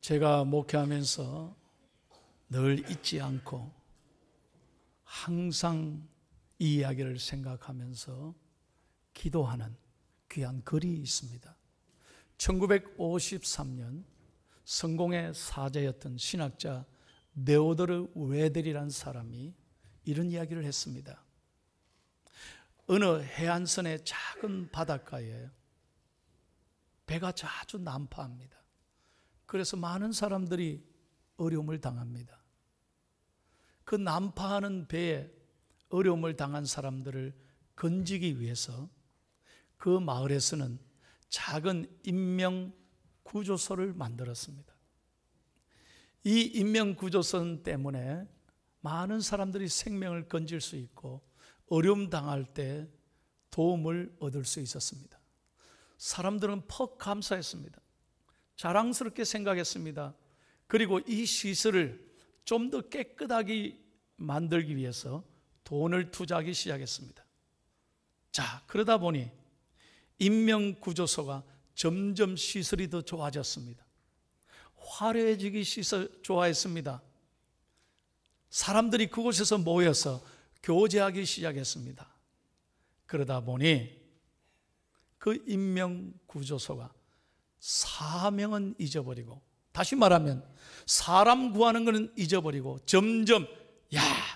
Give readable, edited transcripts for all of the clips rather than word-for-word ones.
제가 목회하면서 늘 잊지 않고 항상 이 이야기를 생각하면서 기도하는 귀한 글이 있습니다. 1953년 성공의 사제였던 신학자 네오도르 웨델이라는 사람이 이런 이야기를 했습니다. 어느 해안선의 작은 바닷가에 배가 자주 난파합니다. 그래서 많은 사람들이 어려움을 당합니다. 그 난파하는 배에 어려움을 당한 사람들을 건지기 위해서 그 마을에서는 작은 인명구조소를 만들었습니다. 이 인명구조소 때문에 많은 사람들이 생명을 건질 수 있고 어려움 당할 때 도움을 얻을 수 있었습니다. 사람들은 퍽 감사했습니다. 자랑스럽게 생각했습니다. 그리고 이 시설을 좀 더 깨끗하게 만들기 위해서 돈을 투자하기 시작했습니다. 자, 그러다 보니 인명구조소가 점점 시설이 더 좋아졌습니다. 화려해지기 좋아했습니다. 사람들이 그곳에서 모여서 교제하기 시작했습니다. 그러다 보니 그 인명구조소가 사명은 잊어버리고, 다시 말하면 사람 구하는 것은 잊어버리고 점점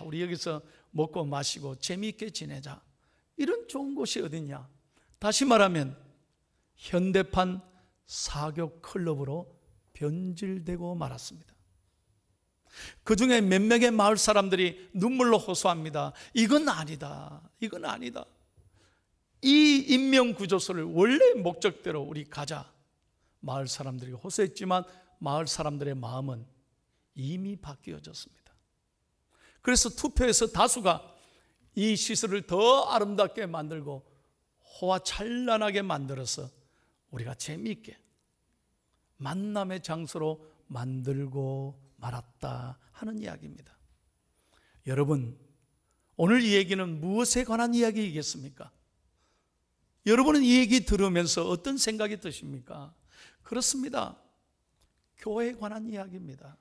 우리 여기서 먹고 마시고 재미있게 지내자, 이런 좋은 곳이 어딨냐, 다시 말하면 현대판 사교 클럽으로 변질되고 말았습니다. 그 중에 몇 명의 마을 사람들이 눈물로 호소합니다. 이건 아니다, 이건 아니다. 이 인명구조소를 원래 목적대로 우리 가자. 마을 사람들이 호소했지만 마을 사람들의 마음은 이미 바뀌어졌습니다. 그래서 투표에서 다수가 이 시설을 더 아름답게 만들고 호화찬란하게 만들어서 우리가 재미있게 만남의 장소로 만들고 말았다 하는 이야기입니다. 여러분, 오늘 이 얘기는 무엇에 관한 이야기이겠습니까? 여러분은 이 얘기 들으면서 어떤 생각이 드십니까? 그렇습니다. 교회에 관한 이야기입니다.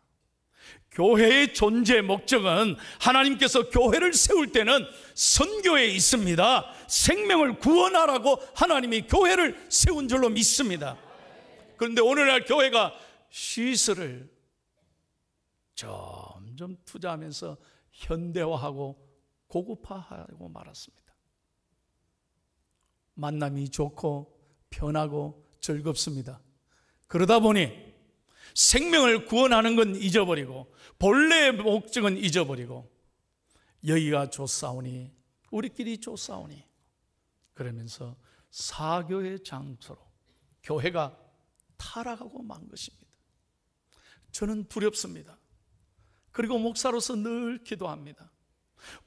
교회의 존재 목적은 하나님께서 교회를 세울 때는 선교에 있습니다. 생명을 구원하라고 하나님이 교회를 세운 줄로 믿습니다. 그런데 오늘날 교회가 시설을 점점 투자하면서 현대화하고 고급화하고 말았습니다. 만남이 좋고 편하고 즐겁습니다. 그러다 보니 생명을 구원하는 건 잊어버리고 본래의 목적은 잊어버리고 여기가 좋사오니 우리끼리 좋사오니 그러면서 사교의 장소로 교회가 타락하고 만 것입니다. 저는 두렵습니다. 그리고 목사로서 늘 기도합니다.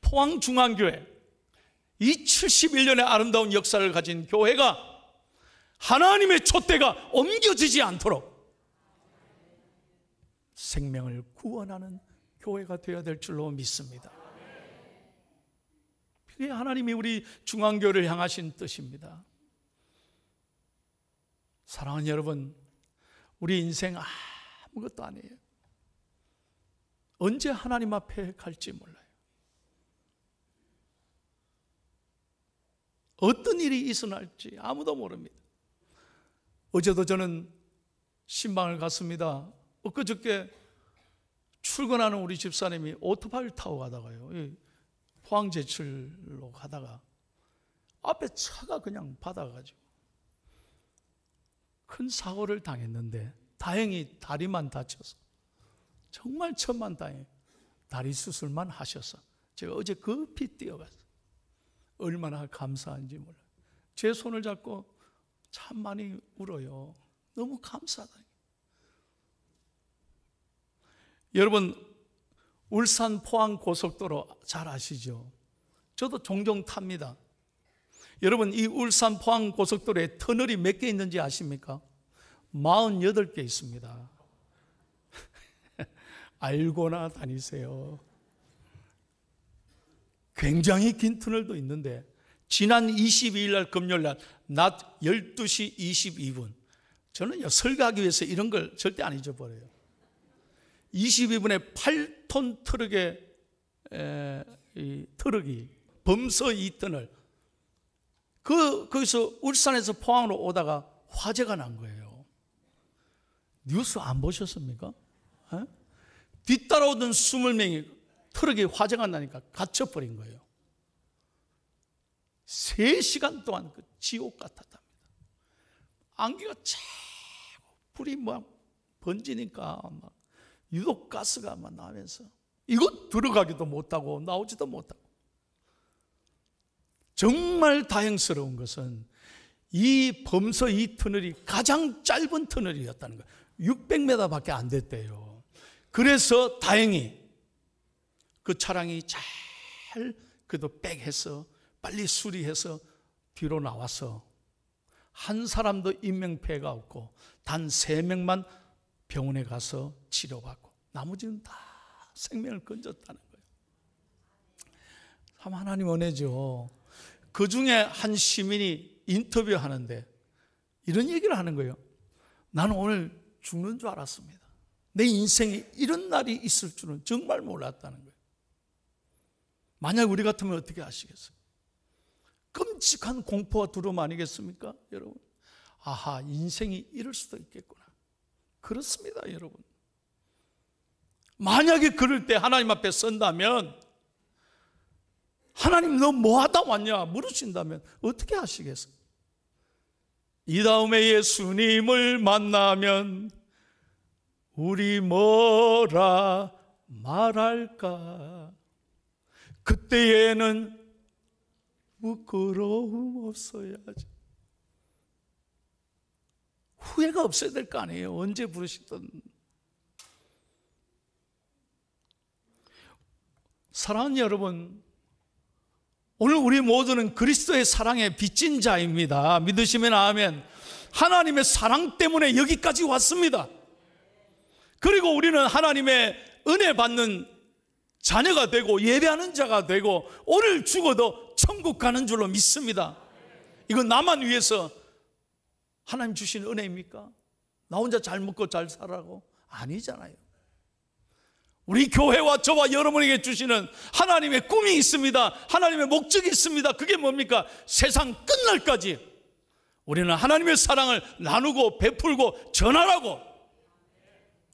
포항중앙교회, 이 71년의 아름다운 역사를 가진 교회가 하나님의 촛대가 옮겨지지 않도록 생명을 구원하는 교회가 되어야 될 줄로 믿습니다. 그게 하나님이 우리 중앙교회를 향하신 뜻입니다. 사랑하는 여러분, 우리 인생 아무것도 아니에요. 언제 하나님 앞에 갈지 몰라요. 어떤 일이 일어날지 아무도 모릅니다. 어제도 저는 신방을 갔습니다. 엊그저께 출근하는 우리 집사님이 오토바이를 타고 가다가요, 포항제철로 가다가 앞에 차가 그냥 받아가지고 큰 사고를 당했는데 다행히 다리만 다쳐서, 정말 천만다행히 다리 수술만 하셔서 제가 어제 급히 뛰어갔어요. 얼마나 감사한지 몰라요. 제 손을 잡고 참 많이 울어요. 너무 감사하다. 여러분, 울산 포항 고속도로 잘 아시죠? 저도 종종 탑니다. 여러분, 이 울산 포항 고속도로에 터널이 몇 개 있는지 아십니까? 48개 있습니다. 알고나 다니세요. 굉장히 긴 터널도 있는데 지난 22일 날 금요일 날 낮 12시 22분 저는요 설교하기 위해서 이런 걸 절대 안 잊어버려요. 22분의 8톤 트럭의 이 트럭이 범서 2톤을 거기서 울산에서 포항으로 오다가 화재가 난 거예요. 뉴스 안 보셨습니까? 에? 뒤따라오던 20명이 트럭에 화재가 나니까 갇혀버린 거예요. 3시간 동안 그 지옥 같았답니다. 안개가 차고 불이 막 번지니까 막 유독가스가 막 나면서 이곳 들어가기도 못하고 나오지도 못하고. 정말 다행스러운 것은 이 범서 이 터널이 가장 짧은 터널이었다는 거예요. 600m밖에 안 됐대요. 그래서 다행히 그 차량이 잘 그래도 백해서 빨리 수리해서 뒤로 나와서 한 사람도 인명피해가 없고 단 3명만 병원에 가서 치료받고 나머지는 다 생명을 건졌다는 거예요. 참 하나님 은혜죠. 그 중에 한 시민이 인터뷰하는데 이런 얘기를 하는 거예요. 나는 오늘 죽는 줄 알았습니다. 내 인생에 이런 날이 있을 줄은 정말 몰랐다는 거예요. 만약 우리 같으면 어떻게 하시겠어요? 끔찍한 공포와 두려움 아니겠습니까? 여러분, 아하, 인생이 이럴 수도 있겠구나. 그렇습니다, 여러분. 만약에 그럴 때 하나님 앞에 선다면, 하나님 너 뭐 하다 왔냐 물으신다면 어떻게 하시겠어요? 이 다음에 예수님을 만나면 우리 뭐라 말할까? 그때에는 부끄러움 없어야지. 후회가 없어야 될 거 아니에요. 언제 부르시든. 사랑하는 여러분, 오늘 우리 모두는 그리스도의 사랑에 빚진 자입니다. 믿으시면 아멘. 하나님의 사랑 때문에 여기까지 왔습니다. 그리고 우리는 하나님의 은혜 받는 자녀가 되고 예배하는 자가 되고 오늘 죽어도 천국 가는 줄로 믿습니다. 이건 나만 위해서 하나님 주신 은혜입니까? 나 혼자 잘 먹고 잘 살라고? 아니잖아요. 우리 교회와 저와 여러분에게 주시는 하나님의 꿈이 있습니다. 하나님의 목적이 있습니다. 그게 뭡니까? 세상 끝날까지 우리는 하나님의 사랑을 나누고 베풀고 전하라고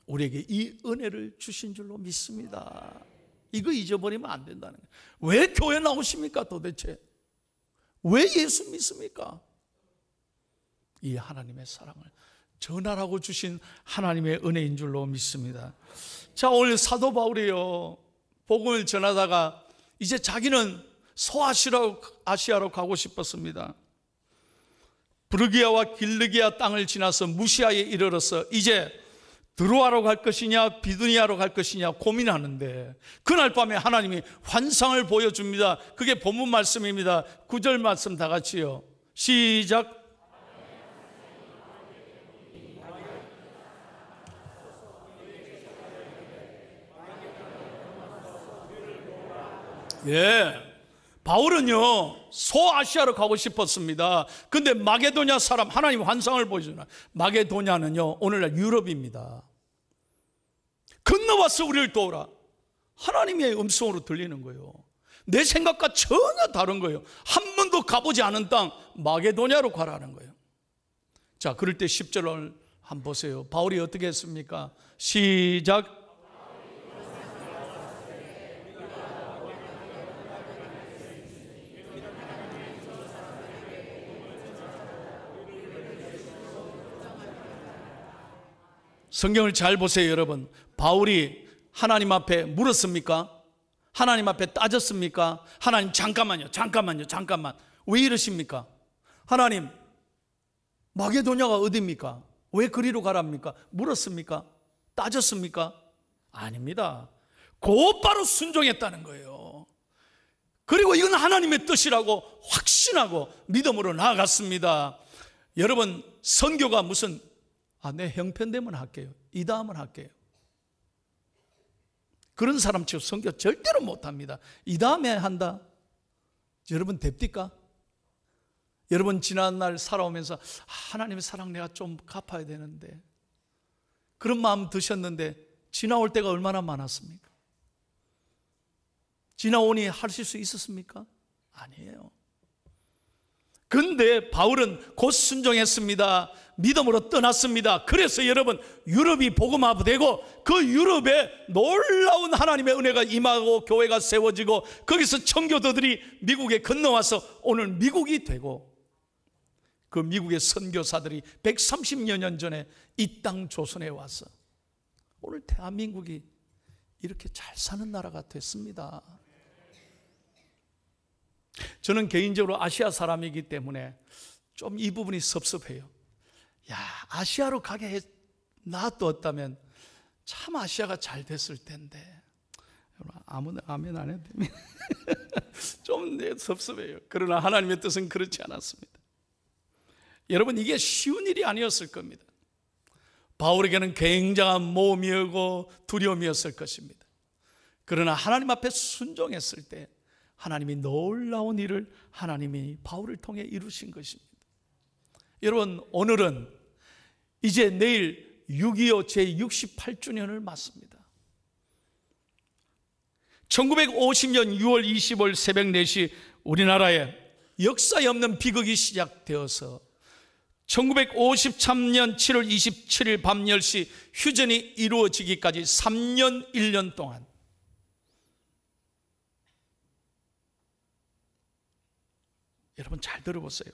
우리에게 이 은혜를 주신 줄로 믿습니다. 이거 잊어버리면 안 된다는 거예요. 왜 교회 나오십니까 도대체? 왜 예수 믿습니까? 이 하나님의 사랑을 전하라고 주신 하나님의 은혜인 줄로 믿습니다. 자, 오늘 사도 바울이요, 복음을 전하다가 이제 자기는 소아시아로 가고 싶었습니다. 브르기아와 길르기아 땅을 지나서 무시아에 이르러서 이제 드로아로 갈 것이냐 비두니아로 갈 것이냐 고민하는데 그날 밤에 하나님이 환상을 보여줍니다. 그게 본문 말씀입니다. 9절 말씀 다 같이요. 시작. 예, 바울은요 소아시아로 가고 싶었습니다. 근데 마게도냐 사람 하나님 환상을 보여주나. 마게도냐는요 오늘날 유럽입니다. 건너와서 우리를 도우라. 하나님의 음성으로 들리는 거예요. 내 생각과 전혀 다른 거예요. 한 번도 가보지 않은 땅 마게도냐로 가라는 거예요. 자, 그럴 때 10절을 한번 보세요. 바울이 어떻게 했습니까? 시작. 성경을 잘 보세요, 여러분. 바울이 하나님 앞에 물었습니까? 하나님 앞에 따졌습니까? 하나님 잠깐만. 왜 이러십니까? 하나님, 마게도냐가 어디입니까? 왜 그리로 가랍니까? 물었습니까? 따졌습니까? 아닙니다. 곧바로 순종했다는 거예요. 그리고 이건 하나님의 뜻이라고 확신하고 믿음으로 나아갔습니다. 여러분, 선교가 무슨 내 형편되면 할게요. 이 다음은 할게요. 그런 사람 치고 선교 절대로 못합니다. 이 다음에 한다. 여러분 됩니까? 여러분 지난날 살아오면서 하나님의 사랑 내가 좀 갚아야 되는데 그런 마음 드셨는데 지나올 때가 얼마나 많았습니까? 지나오니 하실 수 있었습니까? 아니에요. 근데 바울은 곧 순종했습니다. 믿음으로 떠났습니다. 그래서 여러분, 유럽이 복음화되고 그 유럽에 놀라운 하나님의 은혜가 임하고 교회가 세워지고 거기서 청교도들이 미국에 건너와서 오늘 미국이 되고, 그 미국의 선교사들이 130여 년 전에 이 땅 조선에 와서 오늘 대한민국이 이렇게 잘 사는 나라가 됐습니다. 저는 개인적으로 아시아 사람이기 때문에 좀 이 부분이 섭섭해요. 야, 아시아로 가게 놔뒀다면 참 아시아가 잘 됐을 텐데. 아무나 아멘 안 해도 됩니다. 좀 섭섭해요. 그러나 하나님의 뜻은 그렇지 않았습니다. 여러분, 이게 쉬운 일이 아니었을 겁니다. 바울에게는 굉장한 모험이었고 두려움이었을 것입니다. 그러나 하나님 앞에 순종했을 때 하나님이 놀라운 일을 하나님이 바울을 통해 이루신 것입니다. 여러분, 오늘은 이제 내일 6.25 제68주년을 맞습니다. 1950년 6월 25일 새벽 4시 우리나라에 역사에 없는 비극이 시작되어서 1953년 7월 27일 밤 10시 휴전이 이루어지기까지 3년 1년 동안 여러분 잘 들어보세요.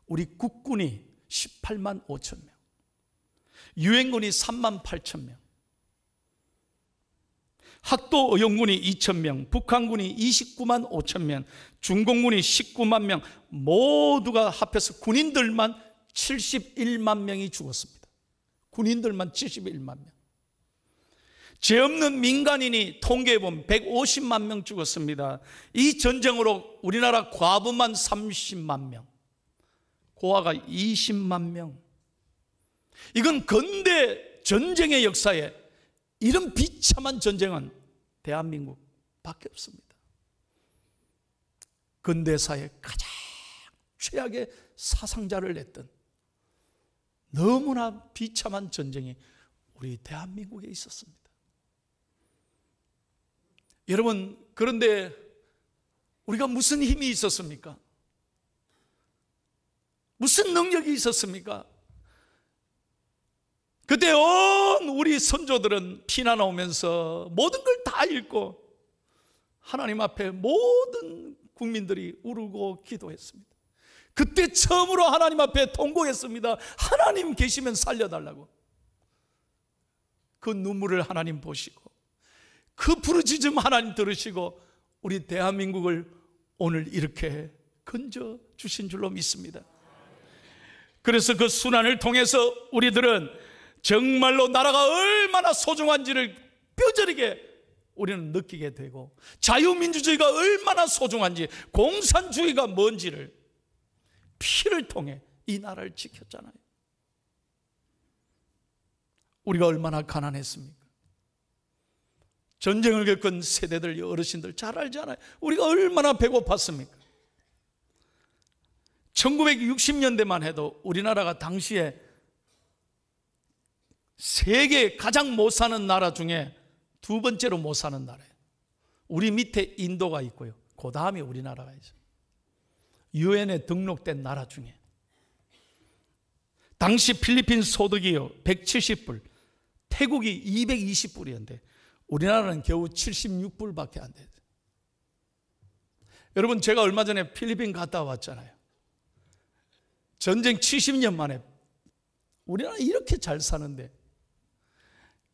우리 국군이 18만 5천 명, 유엔군이 3만 8천 명, 학도의용군이 2천 명, 북한군이 29만 5천 명, 중공군이 19만 명, 모두가 합해서 군인들만 71만 명이 죽었습니다. 군인들만 71만 명. 죄 없는 민간인이 통계해보면 150만 명 죽었습니다. 이 전쟁으로 우리나라 과부만 30만 명, 고아가 20만 명. 이건 근대 전쟁의 역사에 이런 비참한 전쟁은 대한민국밖에 없습니다. 근대사의 가장 최악의 사상자를 냈던 너무나 비참한 전쟁이 우리 대한민국에 있었습니다. 여러분, 그런데 우리가 무슨 힘이 있었습니까? 무슨 능력이 있었습니까? 그때 온 우리 선조들은 피난 오면서 모든 걸 다 잃고 하나님 앞에 모든 국민들이 울고 기도했습니다. 그때 처음으로 하나님 앞에 통곡했습니다. 하나님 계시면 살려달라고. 그 눈물을 하나님 보시고 그 부르짖음 하나님 들으시고 우리 대한민국을 오늘 이렇게 건져 주신 줄로 믿습니다. 그래서 그 순환을 통해서 우리들은 정말로 나라가 얼마나 소중한지를 뼈저리게 우리는 느끼게 되고, 자유민주주의가 얼마나 소중한지, 공산주의가 뭔지를 피를 통해 이 나라를 지켰잖아요. 우리가 얼마나 가난했습니까? 전쟁을 겪은 세대들, 어르신들 잘 알잖아요. 우리가 얼마나 배고팠습니까? 1960년대만 해도 우리나라가 당시에 세계 가장 못 사는 나라 중에 두 번째로 못 사는 나라예요. 우리 밑에 인도가 있고요, 그 다음에 우리나라가 있어요. 유엔에 등록된 나라 중에. 당시 필리핀 소득이요 170불, 태국이 220불이었는데 우리나라는 겨우 76불밖에 안 돼요. 여러분, 제가 얼마 전에 필리핀 갔다 왔잖아요. 전쟁 70년 만에 우리나라 이렇게 잘 사는데,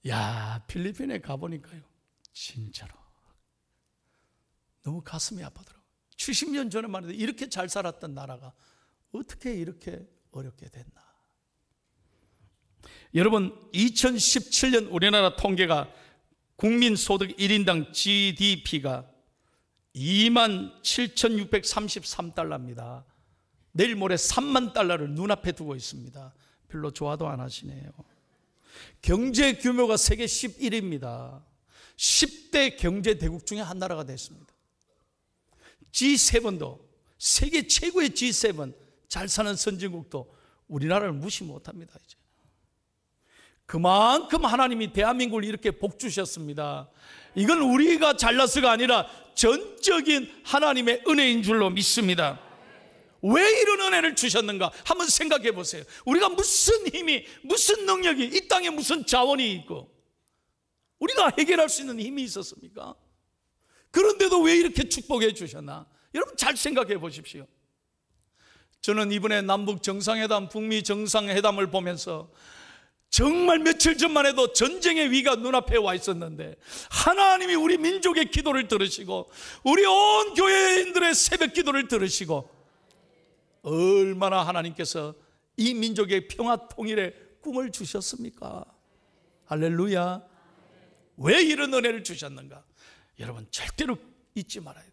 야, 필리핀에 가보니까요, 진짜로 너무 가슴이 아프더라고요. 70년 전에만 해도 이렇게 잘 살았던 나라가 어떻게 이렇게 어렵게 됐나. 여러분, 2017년 우리나라 통계가 국민소득 1인당 GDP가 27,633달러입니다. 내일 모레 3만 달러를 눈앞에 두고 있습니다. 별로 좋아도 안 하시네요. 경제 규모가 세계 11위입니다. 10대 경제 대국 중에 한 나라가 됐습니다. G7도, 세계 최고의 G7, 잘 사는 선진국도 우리나라를 무시 못합니다. 이제 그만큼 하나님이 대한민국을 이렇게 복 주셨습니다. 이건 우리가 잘나서가 아니라 전적인 하나님의 은혜인 줄로 믿습니다. 왜 이런 은혜를 주셨는가 한번 생각해 보세요. 우리가 무슨 힘이, 무슨 능력이, 이 땅에 무슨 자원이 있고 우리가 해결할 수 있는 힘이 있었습니까? 그런데도 왜 이렇게 축복해 주셨나? 여러분 잘 생각해 보십시오. 저는 이번에 남북 정상회담, 북미 정상회담을 보면서 정말 며칠 전만 해도 전쟁의 위가 눈앞에 와 있었는데 하나님이 우리 민족의 기도를 들으시고 우리 온 교회인들의 새벽 기도를 들으시고 얼마나 하나님께서 이 민족의 평화 통일의 꿈을 주셨습니까? 할렐루야. 왜 이런 은혜를 주셨는가? 여러분 절대로 잊지 말아야 돼요.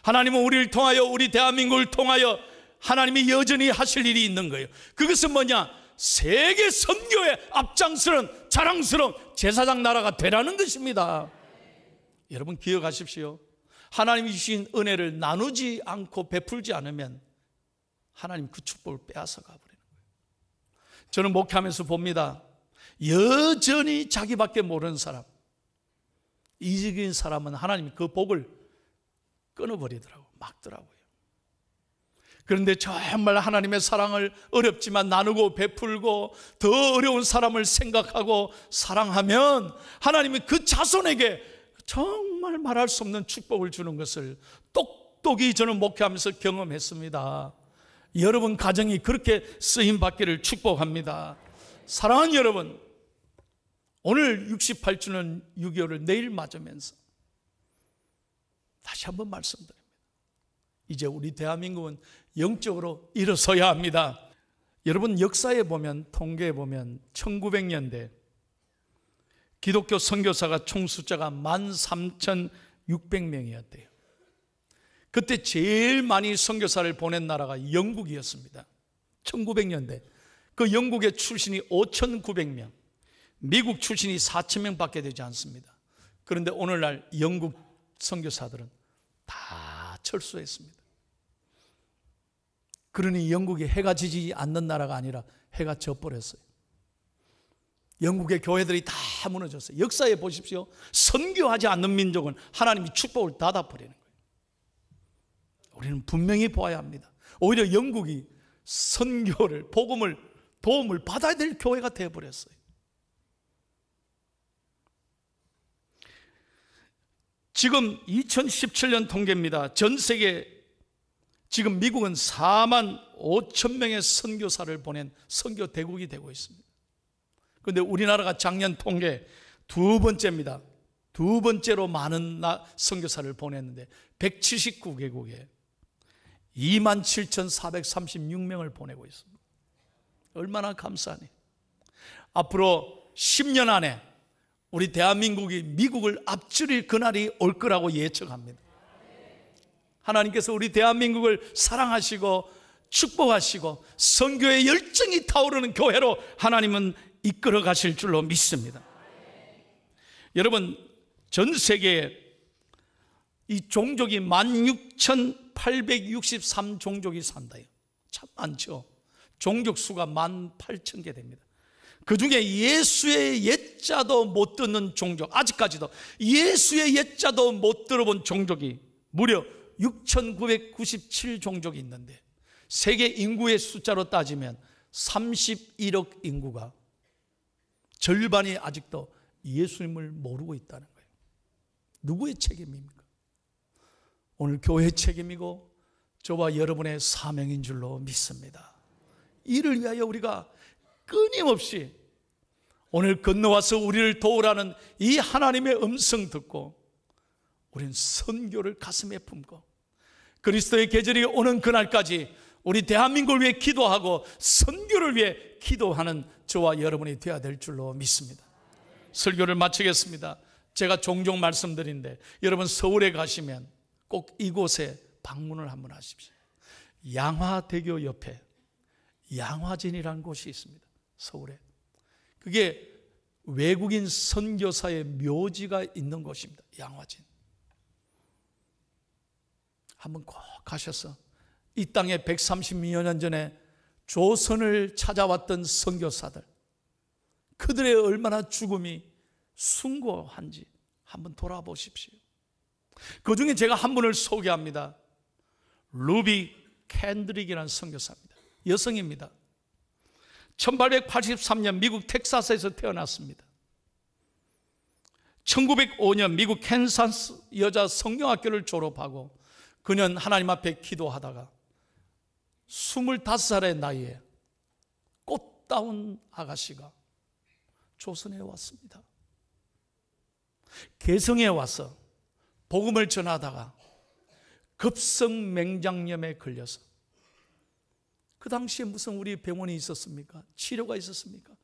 하나님은 우리를 통하여, 우리 대한민국을 통하여 하나님이 여전히 하실 일이 있는 거예요. 그것은 뭐냐? 세계 선교의 앞장스러운 자랑스러운 제사장 나라가 되라는 것입니다. 여러분 기억하십시오. 하나님이 주신 은혜를 나누지 않고 베풀지 않으면 하나님 그 축복을 빼앗아 가버리는 거예요. 저는 목회하면서 봅니다. 여전히 자기밖에 모르는 사람, 이적인 사람은 하나님이 그 복을 끊어버리더라고요. 막더라고요. 그런데 정말 하나님의 사랑을 어렵지만 나누고 베풀고 더 어려운 사람을 생각하고 사랑하면 하나님이 그 자손에게 정말 말할 수 없는 축복을 주는 것을 똑똑히 저는 목회하면서 경험했습니다. 여러분 가정이 그렇게 쓰임받기를 축복합니다. 사랑하는 여러분, 오늘 68주년 6.25를 내일 맞으면서 다시 한번 말씀드립니다. 이제 우리 대한민국은 영적으로 일어서야 합니다. 여러분 역사에 보면, 통계에 보면 1900년대 기독교 선교사가 총 숫자가 13,600명이었대요. 그때 제일 많이 선교사를 보낸 나라가 영국이었습니다. 1900년대 그 영국의 출신이 5,900명, 미국 출신이 4,000명 밖에 되지 않습니다. 그런데 오늘날 영국 선교사들은 다 철수했습니다. 그러니 영국이 해가 지지 않는 나라가 아니라 해가 져버렸어요. 영국의 교회들이 다 무너졌어요. 역사에 보십시오. 선교하지 않는 민족은 하나님이 축복을 닫아버리는 거예요. 우리는 분명히 보아야 합니다. 오히려 영국이 선교를, 복음을, 도움을 받아야 될 교회가 되어버렸어요. 지금 2017년 통계입니다. 전 세계 지금 미국은 4만 5천 명의 선교사를 보낸 선교 대국이 되고 있습니다. 그런데 우리나라가 작년 통계 두 번째입니다. 두 번째로 많은 선교사를 보냈는데 179개국에 27,436명을 보내고 있습니다. 얼마나 감사하니. 앞으로 10년 안에 우리 대한민국이 미국을 앞줄일 그날이 올 거라고 예측합니다. 하나님께서 우리 대한민국을 사랑하시고 축복하시고 선교의 열정이 타오르는 교회로 하나님은 이끌어 가실 줄로 믿습니다. 여러분 전 세계에 이 종족이 16,863종족이 산다요. 참 많죠. 종족 수가 18,000개 됩니다. 그 중에 예수의 옛자도 못 듣는 종족, 아직까지도 예수의 옛자도 못 들어본 종족이 무려 6,997종족이 있는데 세계 인구의 숫자로 따지면 31억 인구가 절반이 아직도 예수님을 모르고 있다는 거예요. 누구의 책임입니까? 오늘 교회의 책임이고 저와 여러분의 사명인 줄로 믿습니다. 이를 위하여 우리가 끊임없이 오늘 건너와서 우리를 도우라는 이 하나님의 음성 듣고 우리는 선교를 가슴에 품고 그리스도의 계절이 오는 그날까지 우리 대한민국을 위해 기도하고 선교를 위해 기도하는 저와 여러분이 되어야 될 줄로 믿습니다. 설교를 마치겠습니다. 제가 종종 말씀드리는데 여러분 서울에 가시면 꼭 이곳에 방문을 한번 하십시오. 양화대교 옆에 양화진이라는 곳이 있습니다. 서울에. 그게 외국인 선교사의 묘지가 있는 곳입니다. 양화진. 한번 꼭 가셔서 이 땅에 132년 전에 조선을 찾아왔던 선교사들, 그들의 얼마나 죽음이 숭고한지 한번 돌아보십시오. 그 중에 제가 한 분을 소개합니다. 루비 캔드릭이라는 선교사입니다. 여성입니다. 1883년 미국 텍사스에서 태어났습니다. 1905년 미국 캔사스 여자 성경학교를 졸업하고 그는 하나님 앞에 기도하다가 25살의 나이에 꽃다운 아가씨가 조선에 왔습니다. 개성에 와서 복음을 전하다가 급성 맹장염에 걸려서, 그 당시에 무슨 우리 병원이 있었습니까? 치료가 있었습니까?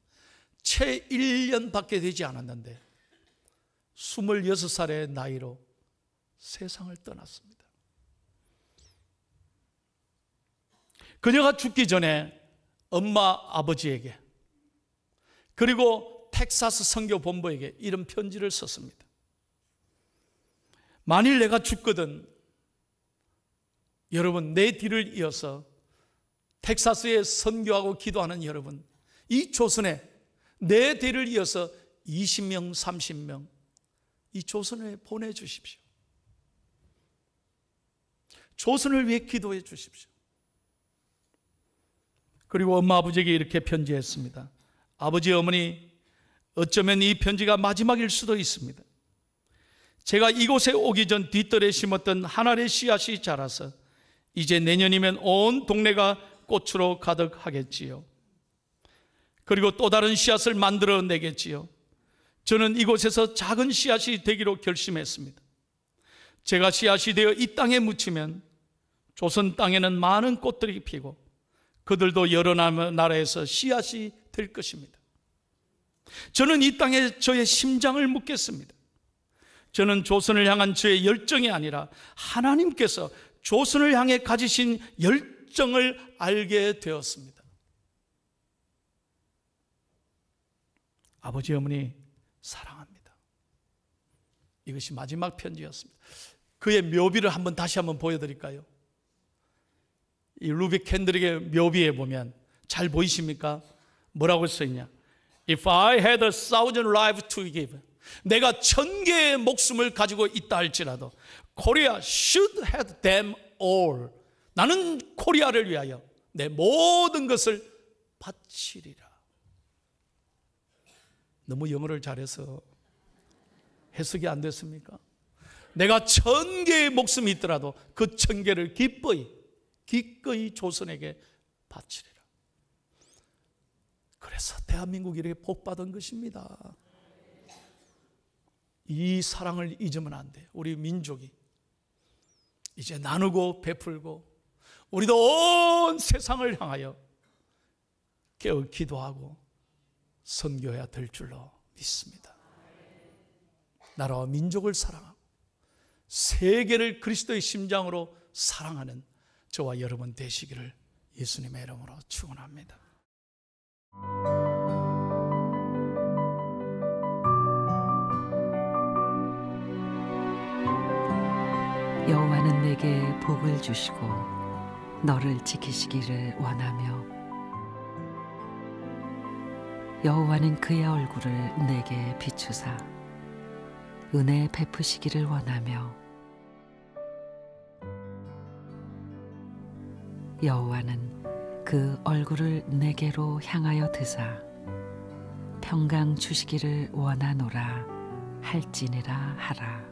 채 1년밖에 되지 않았는데 26살의 나이로 세상을 떠났습니다. 그녀가 죽기 전에 엄마 아버지에게 그리고 텍사스 선교본부에게 이런 편지를 썼습니다. 만일 내가 죽거든 여러분, 내 뒤를 이어서 텍사스에 선교하고 기도하는 여러분, 이 조선에 내 뒤를 이어서 20명, 30명 이 조선에 보내주십시오. 조선을 위해 기도해 주십시오. 그리고 엄마 아버지에게 이렇게 편지했습니다. 아버지, 어머니, 어쩌면 이 편지가 마지막일 수도 있습니다. 제가 이곳에 오기 전 뒷뜰에 심었던 한 알의 씨앗이 자라서 이제 내년이면 온 동네가 꽃으로 가득하겠지요. 그리고 또 다른 씨앗을 만들어 내겠지요. 저는 이곳에서 작은 씨앗이 되기로 결심했습니다. 제가 씨앗이 되어 이 땅에 묻히면 조선 땅에는 많은 꽃들이 피고 그들도 여러 나라에서 씨앗이 될 것입니다. 저는 이 땅에 저의 심장을 묻겠습니다. 저는 조선을 향한 저의 열정이 아니라 하나님께서 조선을 향해 가지신 열정을 알게 되었습니다. 아버지, 어머니 사랑합니다. 이것이 마지막 편지였습니다. 그의 묘비를 다시 한번 보여드릴까요? 이 루비 캔드릭의 묘비에 보면 잘 보이십니까? 뭐라고 써있냐? If I had 1,000 lives to give, 내가 1,000개의 목숨을 가지고 있다 할지라도 Korea should have them all. 나는 코리아를 위하여 내 모든 것을 바치리라. 너무 영어를 잘해서 해석이 안 됐습니까? 내가 1,000개의 목숨이 있더라도 그 1,000개를 기꺼이 조선에게 바치리라. 그래서 대한민국이 이렇게 복받은 것입니다. 이 사랑을 잊으면 안 돼요. 우리 민족이 이제 나누고 베풀고 우리도 온 세상을 향하여 깨어 기도하고 선교해야 될 줄로 믿습니다. 나라와 민족을 사랑하고 세계를 그리스도의 심장으로 사랑하는 저와 여러분 되시기를 예수님의 이름으로 축원합니다. 여호와는 내게 복을 주시고 너를 지키시기를 원하며 여호와는 그의 얼굴을 내게 비추사 은혜 베푸시기를 원하며 여호와는 그 얼굴을 내게로 향하여 드사 평강 주시기를 원하노라 할지니라 하라.